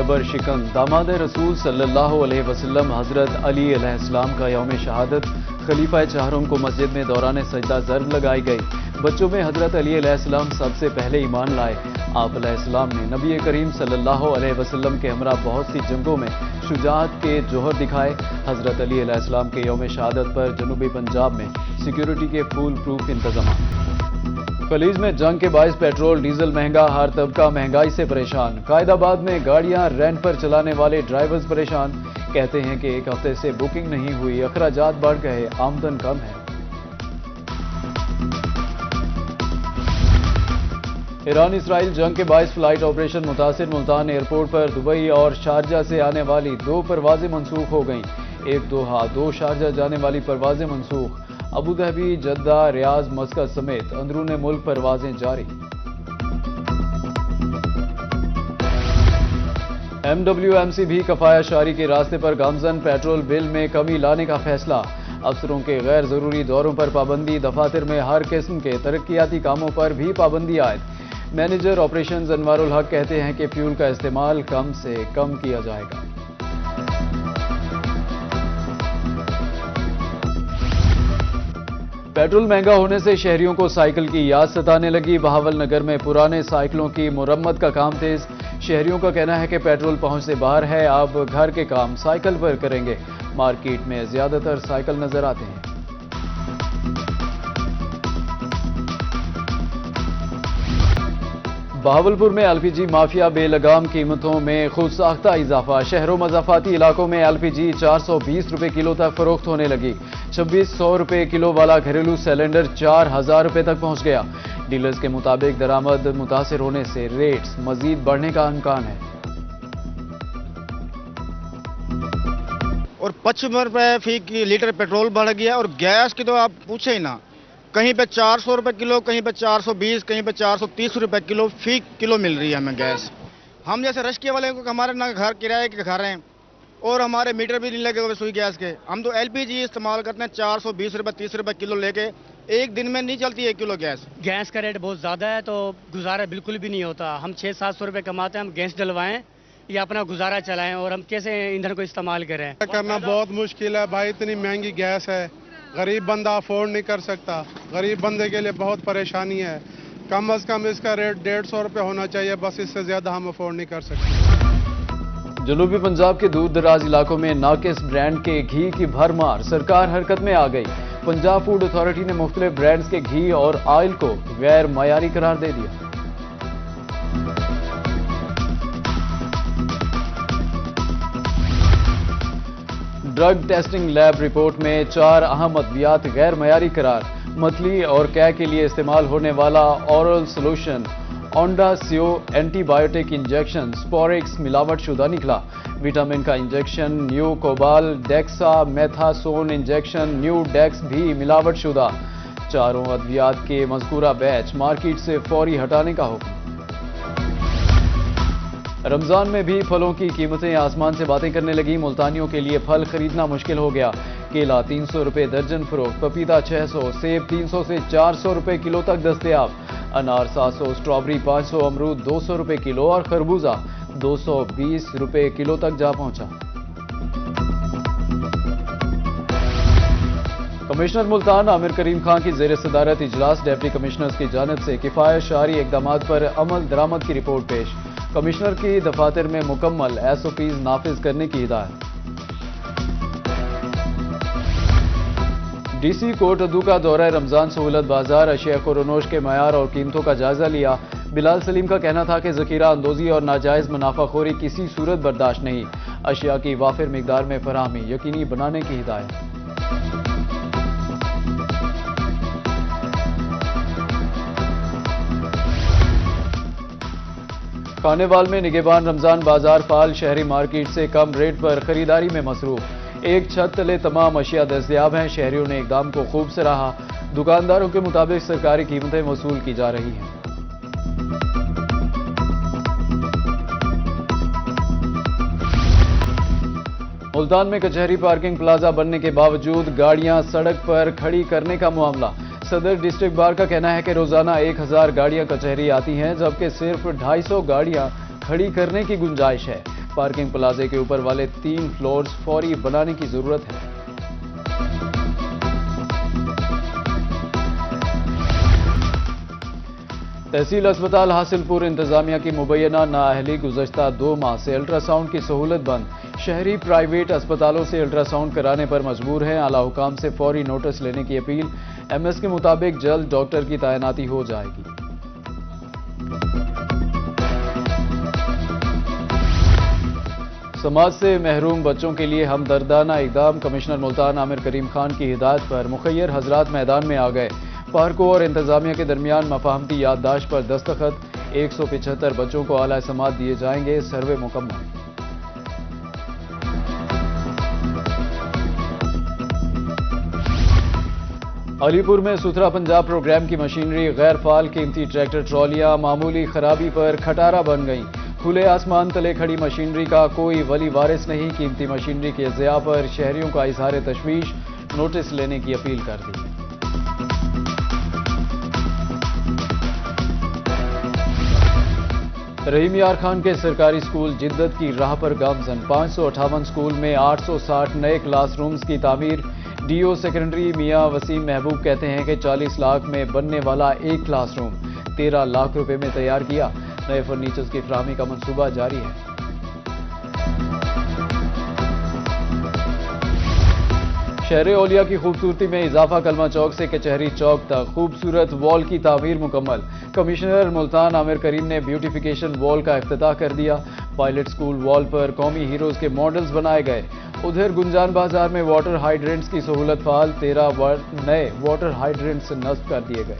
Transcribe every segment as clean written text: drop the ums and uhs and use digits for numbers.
खैबर शिकन दामाद रसूल सल्लल्लाहु अलैहि वसल्लम हजरत अली अलैहिस्सलाम का यौम शहादत खलीफा चाहरों को मस्जिद में दौरान सजदा ज़र्ब लगाई गई। बच्चों में हजरत अली अलैहिस्सलाम सबसे पहले ईमान लाए। आप अलैहिस्सलाम ने नबी करीम सल्लल्लाहु अलैहि वसल्लम के हमरा बहुत सी जंगों में शुजाअत के जोहर दिखाए। हजरत अली अलैहिस्सलाम के यौम शहादत पर जनूबी पंजाब में सिक्योरिटी के फुल प्रूफ इंतजाम। खलीज में जंग के बायस पेट्रोल डीजल महंगा, हर तबका महंगाई से परेशान। कायदाबाद में गाड़ियां रेंट पर चलाने वाले ड्राइवर्स परेशान। कहते हैं कि एक हफ्ते से बुकिंग नहीं हुई, अखराजात बढ़ गए, आमदन कम है। ईरान इसराइल जंग के बायस फ्लाइट ऑपरेशन मुतासिर। मुल्तान एयरपोर्ट पर दुबई और शारजा से आने वाली 2 परवाजें मनसूख हो गईं। 1 दोहा 2 शारजा जाने वाली परवाजें मनसूख। अबू धाबी, जद्दा, रियाज, मस्कत समेत अंदरूने मुल्क परवाजें जारी। MWMC भी कफाया शारी के रास्ते पर गामजन। पेट्रोल बिल में कमी लाने का फैसला। अफसरों के गैर जरूरी दौरों पर पाबंदी। दफातर में हर किस्म के तरक्याती कामों पर भी पाबंदी आयद। मैनेजर ऑपरेशंस अनवारुल हक कहते हैं कि फ्यूल का इस्तेमाल कम से कम किया जाएगा। पेट्रोल महंगा होने से शहरियों को साइकिल की याद सताने लगी। बहावल नगर में पुराने साइकिलों की मुरम्मत का काम तेज। शहरियों का कहना है कि पेट्रोल पहुंच से बाहर है, अब घर के काम साइकिल पर करेंगे। मार्केट में ज्यादातर साइकिल नजर आते हैं। बहावलपुर में LPG माफिया बेलगाम कीमतों में खुद साख्ता इजाफा। शहरों मज़ाफाती इलाकों में LPG 420 रुपए किलो तक फरोख्त होने लगी। 2600 रुपए किलो वाला घरेलू सिलेंडर 4000 रुपए तक पहुंच गया। डीलर्स के मुताबिक दरामद मुतासिर होने से रेट्स मजीद बढ़ने का इम्कान है। और 55 रुपए फी लीटर पेट्रोल बढ़ गया और गैस की तो आप पूछे ही ना। कहीं पे 400 रुपए किलो, कहीं पे 420, कहीं पे 430 रुपए किलो फी किलो मिल रही है हमें गैस। हम जैसे रश्के वाले को हमारे ना घर किराए के घर हैं और हमारे मीटर भी नहीं लगे हुए सुई गैस के। हम तो LPG इस्तेमाल करते हैं। 420 रुपए 30 रुपए किलो लेके एक दिन में नहीं चलती 1 किलो गैस। गैस का रेट बहुत ज़्यादा है तो गुजारा बिल्कुल भी नहीं होता। हम 600-700 रुपये कमाते हैं, हम गैस डलवाएं या अपना गुजारा चलाएं और हम कैसे ईंधन को इस्तेमाल करें। करना बहुत मुश्किल है भाई, इतनी महंगी गैस है, गरीब बंदा अफोर्ड नहीं कर सकता। गरीब बंदे के लिए बहुत परेशानी है। कम से कम इसका रेट 150 रुपये होना चाहिए, बस इससे ज़्यादा हम अफोर्ड नहीं कर सकते। जनूबी पंजाब के दूर दराज इलाकों में नाकिस ब्रांड के घी की भरमार। सरकार हरकत में आ गई। पंजाब फूड अथॉरिटी ने मुख्तलिफ ब्रांड्स के घी और ऑयल को गैर मयारी करार दे दिया। ड्रग टेस्टिंग लैब रिपोर्ट में 4 अहम अद्वियात गैर मयारी करार। मतली और कै के लिए इस्तेमाल होने वाला ओरल सोल्यूशन ओंडासियो एंटीबायोटिक इंजेक्शन स्पोरिक्स मिलावट शुदा निकला। विटामिन का इंजेक्शन न्यू कोबाल dexamethasone injection new Dex भी मिलावट शुदा। चारों अद्वियात के मज़कूरा बैच मार्केट से फौरी हटाने का हुक्म। रमजान में भी फलों की कीमतें आसमान से बातें करने लगी। मुल्तानियों के लिए फल खरीदना मुश्किल हो गया। केला 300 रुपए दर्जन फरोख्त, पपीता 600, सेब 300 से 400 रुपए किलो तक दस्तयाब। अनार 700, स्ट्रॉबेरी 500, अमरूद 200 रुपए किलो और खरबूजा 220 रुपए किलो तक जा पहुंचा। कमिश्नर मुल्तान आमिर करीम खान की ज़ेर सदारत इजलास। डिप्टी कमिश्नर्स की जानिब से किफायत शारी इक़दामात पर अमल दरामद की रिपोर्ट पेश। कमिश्नर की दफातर में मुकम्मल SOPs नाफिज करने की हिदायत। DC कोट अदू का दौरा रमजान सहूलत बाजार। अशिया कोरोनोश के मयार और कीमतों का जायजा लिया। बिलाल सलीम का कहना था कि ज़ख़ीरा अंदोज़ी और नाजायज़ मुनाफाखोरी किसी सूरत बर्दाश्त नहीं। अशिया की वाफिर मिकदार में फराहमी यकीनी बनाने की हिदायत। खानेवाल में निगहबान रमजान बाजार फाल। शहरी मार्केट से कम रेट पर खरीदारी में मसरूफ। एक छत तले तमाम अशिया दस्तयाब हैं। शहरियों ने इकदाम को खूब सराहा। दुकानदारों के मुताबिक सरकारी कीमतें वसूल की जा रही हैं। मुल्तान में कचहरी पार्किंग प्लाजा बनने के बावजूद गाड़ियां सड़क पर खड़ी करने का मामला। सदर डिस्ट्रिक्ट बार का कहना है कि रोजाना 1000 गाड़ियां कचहरी आती हैं, जबकि सिर्फ 250 गाड़ियां खड़ी करने की गुंजाइश है। پارکنگ پلازے کے اوپر والے 3 فلورز فوری بنانے کی ضرورت ہے۔ تحصیل اسپتال حاصل پور انتظامیہ کی مبینہ نااہلی گزشتہ 2 ماہ سے الٹرا ساؤنڈ کی سہولت بند، شہری پرائیویٹ اسپتالوں سے الٹرا ساؤنڈ کرانے پر مجبور ہیں، اعلی حکام سے فوری نوٹس لینے کی اپیل، ایم ایس کے مطابق جلد ڈاکٹر کی تعیناتی ہو جائے گی۔ سماج سے محروم بچوں کے لیے ہمدردانہ اقدام، کمشنر ملتان عامر کریم خان کی ہدایت پر مخیر حضرات میدان میں آ گئے، پارکوں اور انتظامیہ کے درمیان مفاہمتی یادداشت پر دستخط، 175 بچوں کو اعلی سماعت دیے جائیں گے، سروے مکمل۔ علی پور میں ستھرا پنجاب پروگرام کی مشینری غیر فعال، قیمتی ٹریکٹر ٹرالیاں معمولی خرابی پر کھٹارا بن گئیں، کھلے آسمان تلے کھڑی مشینری کا کوئی ولی وارث نہیں، قیمتی مشینری کے ضیاع پر شہریوں کا اظہار تشویش، نوٹس لینے کی اپیل کر دی۔ رحیم یار خان کے سرکاری سکول جدت کی راہ پر گامزن، 558 سکول میں 860 نئے کلاس رومز کی تعمیر، ڈی او سیکنڈری میاں وسیم محبوب کہتے ہیں کہ 40 لاکھ میں بننے والا ایک کلاس روم 13 لاکھ روپے میں تیار کیا، نئے فرنیچرز کی فراہمی کا منصوبہ جاری ہے۔ شہر اولیا کی خوبصورتی میں اضافہ، کلمہ چوک سے کچہری چوک تک خوبصورت وال کی تعمیر مکمل، کمشنر ملتان عامر کریم نے بیوٹیفیکیشن وال کا افتتاح کر دیا، پائلٹ سکول وال پر قومی ہیروز کے ماڈلز بنائے گئے، ادھر گنجان بازار میں واٹر ہائیڈرنٹس کی سہولت فعال، 13 نئے واٹر ہائیڈرنٹس نصب کر دیے گئے۔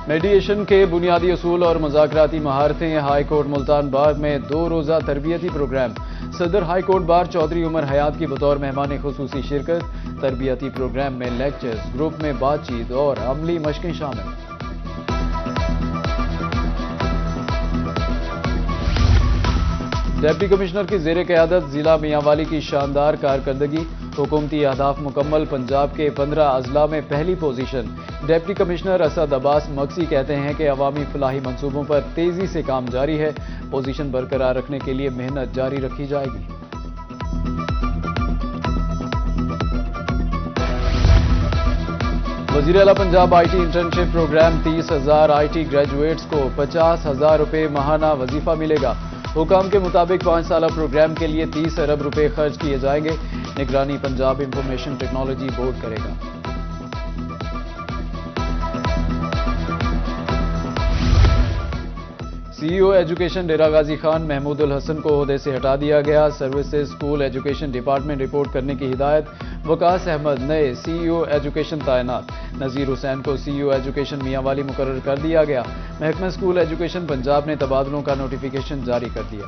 میڈیشن کے بنیادی اصول اور مذاکراتی مہارتیں، ہائی کورٹ ملتان بار میں 2 روزہ تربیتی پروگرام، صدر ہائی کورٹ بار چودھری عمر حیات کی بطور مہمان خصوصی شرکت، تربیتی پروگرام میں لیکچرز، گروپ میں بات چیت اور عملی مشقیں شامل۔ ڈپٹی کمشنر کی زیر قیادت ضلع میانوالی کی شاندار کارکردگی، حکومتی اہداف مکمل، پنجاب کے 15 اضلاع میں پہلی پوزیشن، ڈپٹی کمشنر اسد عباس مکسی کہتے ہیں کہ عوامی فلاحی منصوبوں پر تیزی سے کام جاری ہے، پوزیشن برقرار رکھنے کے لیے محنت جاری رکھی جائے گی۔ وزیر اعلیٰ Punjab IT internship programme, 30,000 IT graduates کو 50,000 روپے ماہانہ وظیفہ ملے گا، حکام کے مطابق 5 سالہ پروگرام کے لیے 30 ارب روپے خرچ کیے جائیں گے، نگرانی پنجاب انفارمیشن ٹیکنالوجی بورڈ کرے گا۔ سی ای او ایجوکیشن ڈیرہ غازی خان محمود الحسن کو عہدے سے ہٹا دیا گیا، services school education department report کرنے کی ہدایت، وقاص احمد نئے سی ای او ایجوکیشن تعینات، نذیر حسین کو سی ای او ایجوکیشن میانوالی مقرر کر دیا گیا، محکمہ اسکول ایجوکیشن پنجاب نے تبادلوں کا نوٹیفیکیشن جاری کر دیا۔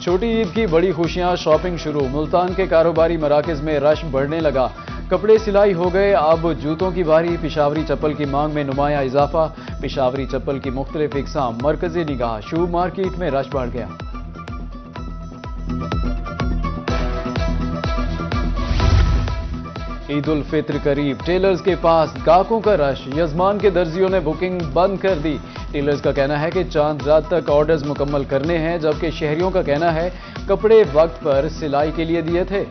چھوٹی عید کی بڑی خوشیاں، شاپنگ شروع، ملتان کے کاروباری مراکز میں رش بڑھنے لگا، کپڑے سلائی ہو گئے، اب جوتوں کی باری، پشاوری چپل کی مانگ میں نمایاں اضافہ، پشاوری چپل کی مختلف اقسام مرکزی نگاہ، شو مارکیٹ میں رش بڑھ گیا۔ عید الفطر قریب، ٹیلرز کے پاس گاہکوں کا رش، یزمان کے درزیوں نے بکنگ بند کر دی، ٹیلرز کا کہنا ہے کہ چاند رات تک آرڈرز مکمل کرنے ہیں، جبکہ شہریوں کا کہنا ہے کپڑے وقت پر سلائی کے لیے دیے تھے۔